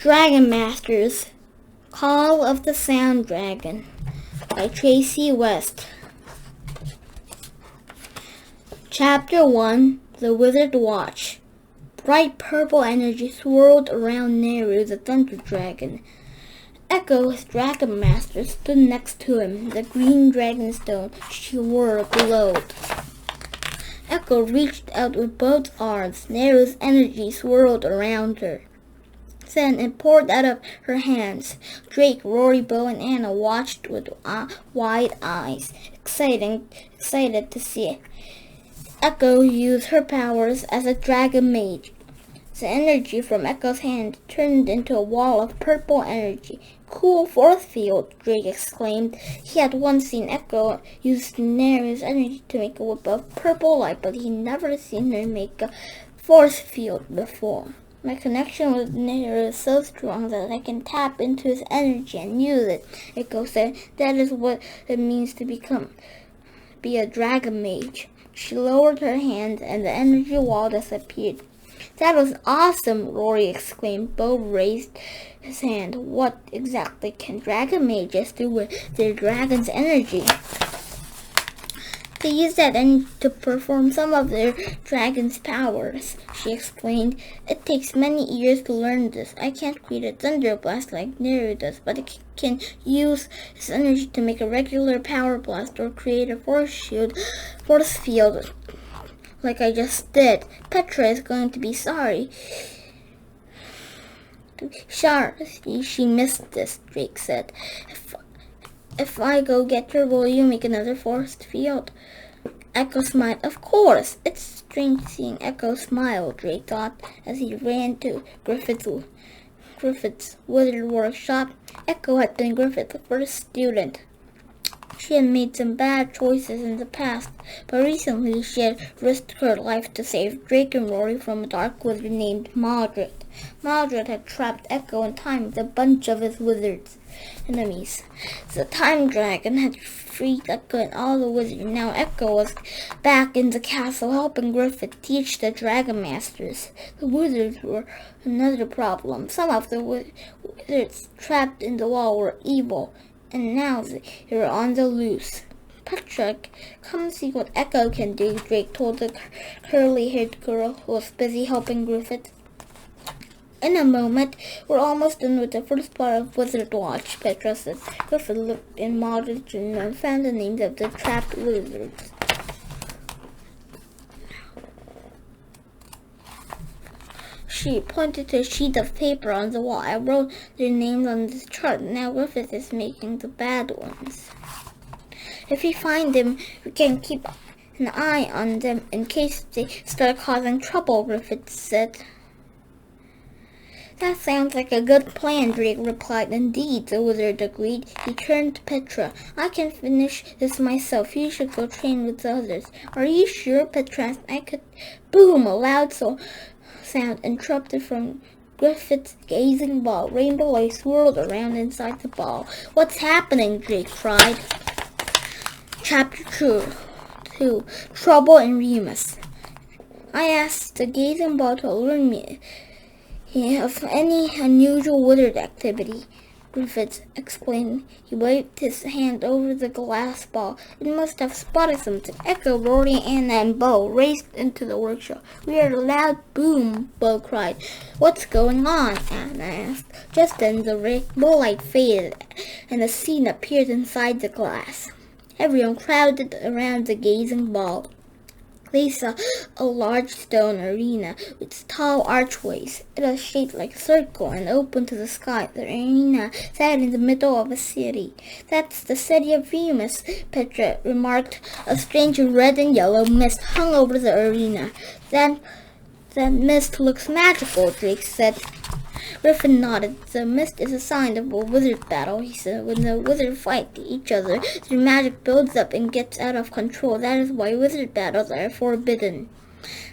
Dragon Masters, Call of the Sound Dragon by Tracey West. Chapter 1, The Wizard Watch. Bright purple energy swirled around Neru, the Thunder Dragon. Echo, his Dragon Master, stood next to him. The green dragon stone she wore glowed. Echo reached out with both arms. Neru's energy swirled around her. Then it poured out of her hands. Drake, Rory, Bo, and Anna watched with wide eyes, excited to see it. Echo used her powers as a dragon mage. The energy from Echo's hand turned into a wall of purple energy. Cool force field, Drake exclaimed. He had once seen Echo use Neru's energy to make a whip of purple light, but he'd never seen her make a force field before. My connection with Neru is so strong that I can tap into his energy and use it, Echo said. That is what it means to be a dragon mage. She lowered her hand and the energy wall disappeared. That was awesome, Rory exclaimed. Bo raised his hand. What exactly can dragon mages do with their dragon's energy? They use that energy to perform some of their dragon's powers, she explained. It takes many years to learn this. I can't create a thunder blast like Neru does, but I can use his energy to make a regular power blast or create a force field like I just did. Petra is going to be sorry. She missed this, Drake said. If I go get her, will you make another force field? Echo smiled. Of course. It's strange seeing Echo smile, Drake thought, as he ran to Griffith's wizard workshop. Echo had been Griffith's first student. She had made some bad choices in the past, but recently she had risked her life to save Drake and Rory from a dark wizard named Maldred. Maldred had trapped Echo in time with a bunch of his wizards' enemies. The time dragon had freed Echo and all the wizards. Now Echo was back in the castle helping Griffith teach the dragon masters. The wizards were another problem. Some of the wizards trapped in the wall were evil, and now they were on the loose. Petra, come see what Echo can do, Drake told the curly-haired girl who was busy helping Griffith. In a moment, we're almost done with the first part of Wizard Watch, Petra said. Griffith looked in Maldred's journal and found the names of the trapped wizards. She pointed to a sheet of paper on the wall. I wrote their names on this chart. Now Griffith is making the bad ones. If we find them, we can keep an eye on them in case they start causing trouble, Griffith said. That sounds like a good plan, Drake replied. Indeed, the wizard agreed. He turned to Petra. I can finish this myself. You should go train with the others. Are you sure? Petra asked. I could. Boom! A loud sound interrupted from Griffith's gazing ball. Rainbow light swirled around inside the ball. What's happening? Drake cried. Chapter 2, Trouble in Remus. I asked the gazing ball to alert me of any unusual wizard activity, Griffith explained. He waved his hand over the glass ball. It must have spotted something. Echo, Rory, Anna, and Bo raced into the workshop. We heard a loud boom, Bo cried. What's going on? Anna asked. Just then the rainbow light faded, and a scene appeared inside the glass. Everyone crowded around the gazing ball. They saw a large stone arena with tall archways. It was shaped like a circle and open to the sky. The arena sat in the middle of a city. That's the city of Remus, Petra remarked. A strange red and yellow mist hung over the arena. That mist looks magical, Drake said. Griffin nodded. The mist is a sign of a wizard battle, he said. When the wizards fight each other, their magic builds up and gets out of control. That is why wizard battles are forbidden.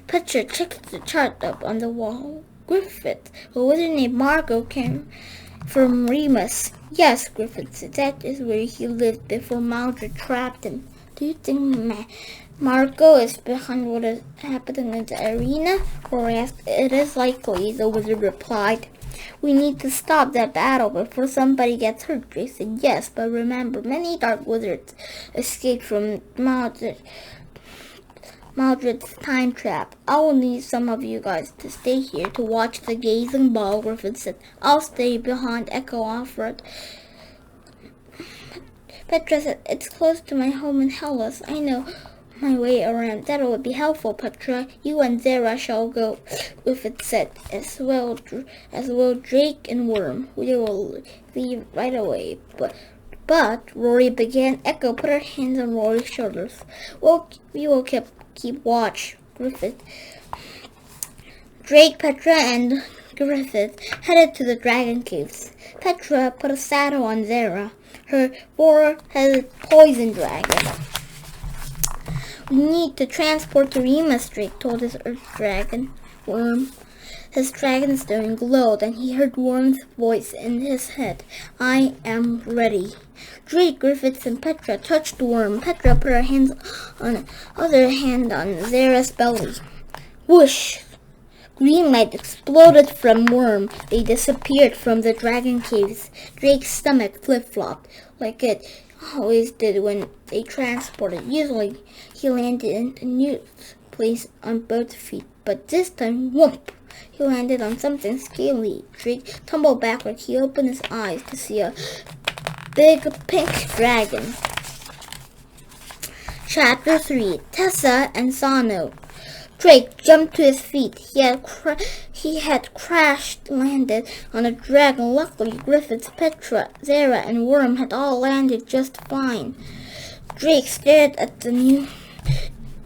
Petra checked the chart up on the wall. Griffith, a wizard named Margot, came from Remus. Yes, Griffith said. That is where he lived before Maldred trapped him. Do you think Marco is behind what is happening in the arena? Rory asked. It is likely, the wizard replied. We need to stop that battle before somebody gets hurt, Drake said. Yes, but remember, many dark wizards escaped from Maldred's time trap. I will need some of you guys to stay here to watch the gazing ball, Griffin said. I'll stay behind, Echo offered. Petra said, it's close to my home in Hellas. I know my way around. That would be helpful, Petra. You and Zara shall go, Griffin said, as well Drake and Worm. We will leave right away. But Rory began. Echo put her hands on Rory's shoulders. We will keep watch, Griffith. Drake, Petra, and Griffith headed to the dragon caves. Petra put a saddle on Zara, her four-headed poison dragon. We need to transport to Remus, Drake told his earth dragon, Worm. His dragonstone glowed, and he heard Worm's voice in his head. I am ready. Drake, Griffiths, and Petra touched Worm. Petra put her other hand on Zara's belly. Whoosh! Green light exploded from Worm. They disappeared from the dragon caves. Drake's stomach flip-flopped, like it always did when they transported. Usually, he landed in a new place on both feet, but this time, whoomp! He landed on something scaly. Drake tumbled backward. He opened his eyes to see a big pink dragon. Chapter 3. Tessa and Sano. Drake jumped to his feet. He had landed on a dragon. Luckily, Griffiths, Petra, Zara, and Worm had all landed just fine. Drake stared at the new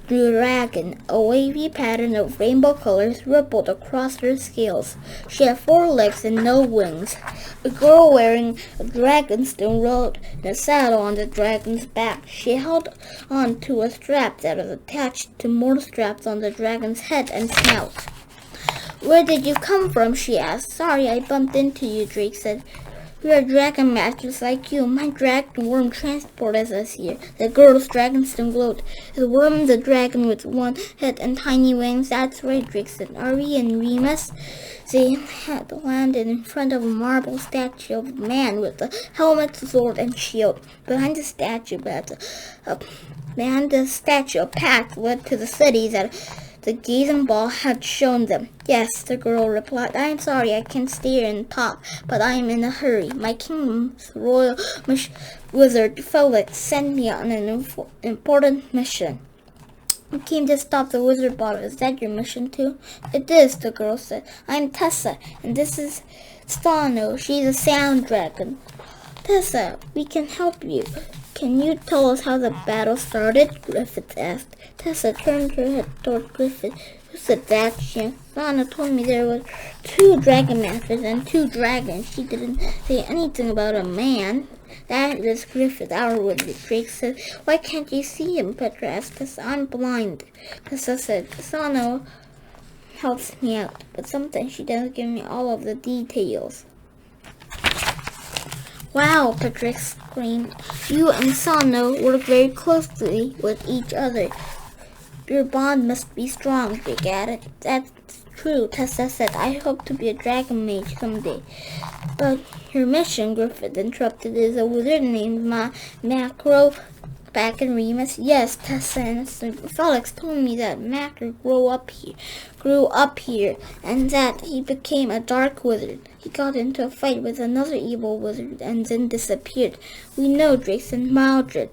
dragon. A wavy pattern of rainbow colors rippled across her scales. She had 4 legs and no wings. A girl wearing a dragonstone rode in a saddle on the dragon's back. She held on to a strap that was attached to more straps on the dragon's head and snout. Where did you come from? She asked. Sorry, I bumped into you, Drake said. We are dragon masters like you. My dragon Worm transported us here. The girl's dragonstone glowed. Is Worm the dragon with one head and tiny wings? That's right, Drake said. Are we in Remus? They had landed in front of a marble statue of a man with a helmet, sword, and shield. Behind the statue, a path led to the city that the gazing ball had shown them. Yes, the girl replied. I am sorry I can't stay here and talk, but I am in a hurry. My kingdom's royal wizard Felix sent me on an important mission. I came to stop the wizard bottle. Is that your mission too? It is, the girl said. I'm Tessa, and this is Stano. She's a sound dragon. Tessa, we can help you. Can you tell us how the battle started? Griffith asked. Tessa turned her head toward Griffith. Who said that? Stano told me there were 2 dragon masters and 2 dragons. She didn't say anything about a man. That is Griffith, our wizard, Drake said. Why can't you see him? Petra asked Tessa. I'm blind. Tessa said. Stano helps me out, but sometimes she doesn't give me all of the details. Wow, Petra exclaimed. You and Sano work very closely with each other. Your bond must be strong, Drake added. That's true, Tessa said. I hope to be a dragon mage someday. But your mission, Griffith interrupted, is a wizard named Macro back in Remus. Yes, Tessa and Felix told me that Macro grew up here, and that he became a dark wizard. He got into a fight with another evil wizard and then disappeared. We know, Drake said. Mildred.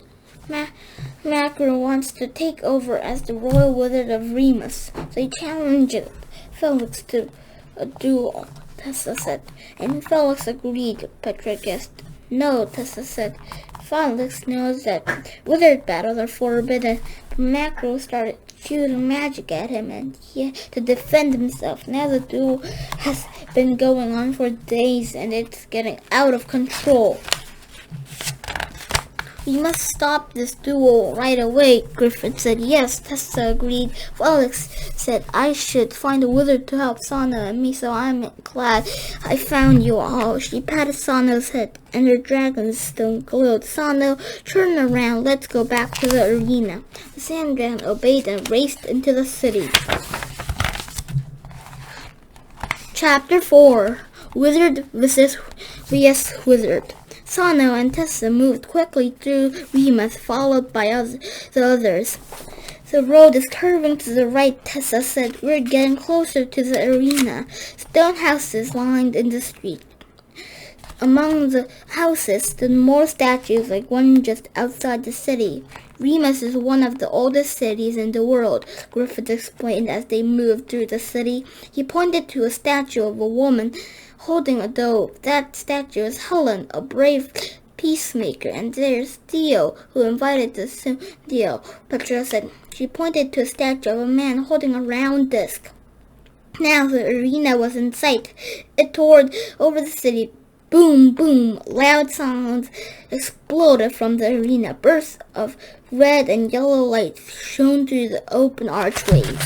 Macro wants to take over as the royal wizard of Remus. They challenged Felix to a duel, Tessa said. And Felix agreed, Petra guessed. No, Tessa said. Felix knows that wizard battles are forbidden. Macro started shooting magic at him, and he had to defend himself. Now the duel has been going on for days, and it's getting out of control. We must stop this duel right away, Griffith said. Yes, Tessa agreed. Felix said, I should find a wizard to help Sana and me, so I'm glad I found you all. She patted Sano's head, and her dragon's stone glowed. Sano, turn around. Let's go back to the arena. The sand dragon obeyed and raced into the city. Chapter 4. Wizard vs. Wizard. Sano and Tessa moved quickly through Remus, followed by the others. The road is curving to the right, Tessa said. We're getting closer to the arena. Stone houses lined in the street. Among the houses stood more statues, like one just outside the city. Remus is one of the oldest cities in the world, Griffith explained as they moved through the city. He pointed to a statue of a woman holding a dove. That statue is Helen, a brave peacemaker, and there's Theo, who invited the deal, Petra said. She pointed to a statue of a man holding a round disc. Now the arena was in sight. It towed over the city. Boom, boom, loud sounds exploded from the arena. Bursts of red and yellow light shone through the open archways.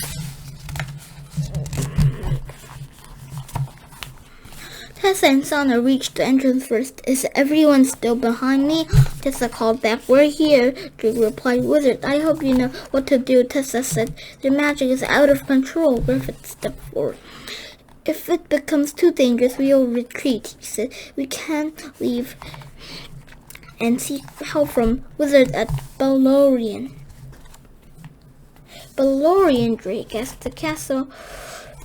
Tessa and Sana reached the entrance first. Is everyone still behind me? Tessa called back. We're here, Drake replied. Wizard, I hope you know what to do, Tessa said. Their magic is out of control. Griffith stepped forward. If it becomes too dangerous, we will retreat, he said. We can't leave and seek help from wizards at Balorian. Balorian, Drake asked. The castle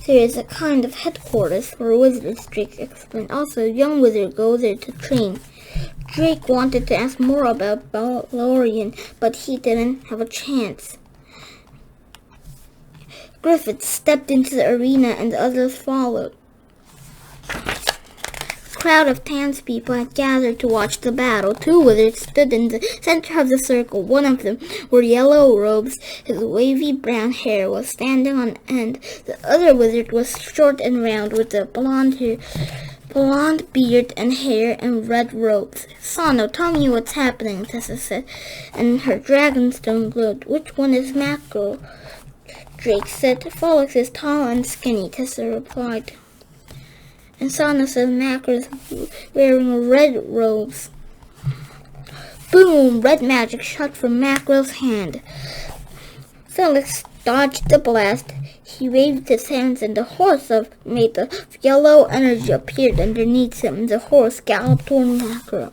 there is a kind of headquarters for wizards, Drake explained. Also, young wizards go there to train. Drake wanted to ask more about Balorian, but he didn't have a chance. Griffith stepped into the arena and the others followed. A crowd of townspeople had gathered to watch the battle. Two wizards stood in the center of the circle. One of them wore yellow robes. His wavy brown hair was standing on end. The other wizard was short and round with a blonde beard and hair and red robes. Sano, tell me what's happening, Tessa said, and her dragonstone glowed. Which one is Macro? Drake said. Felix is tall and skinny, Tessa replied. And Sana said Macro is wearing red robes. Boom! Red magic shot from Macro's hand. Felix dodged the blast. He waved his hands and the horse made the yellow energy appeared underneath him. The horse galloped toward Macro.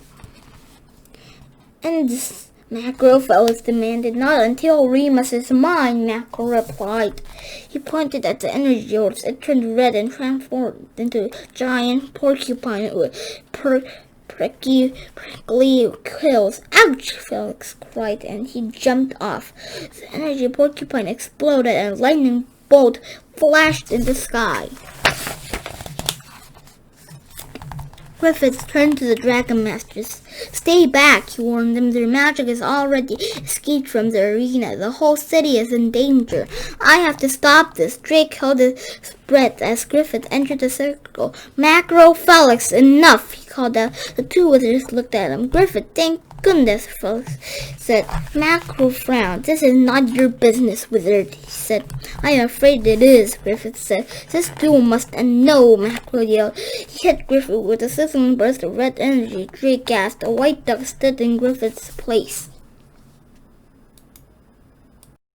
And this Macro, Felix demanded. Not until Remus is mine, Macro replied. He pointed at the energy horse. It turned red and transformed into a giant porcupine with prickly quills. Ouch! Felix cried, and he jumped off. The energy porcupine exploded and a lightning bolt flashed in the sky. Griffith turned to the Dragon Masters. Stay back, he warned them. Their magic has already escaped from the arena. The whole city is in danger. I have to stop this. Drake held his breath as Griffith entered the circle. Macro, Felix, enough, he called out. The two wizards looked at him. Griffith, thank goodness, Felix said. Macro frowned. This is not your business, wizard, he said. I am afraid it is, Griffith said. This duel must end. No, Macro yelled. He hit Griffith with a sizzling burst of red energy. Drake gasped. A white duck stood in Griffith's place.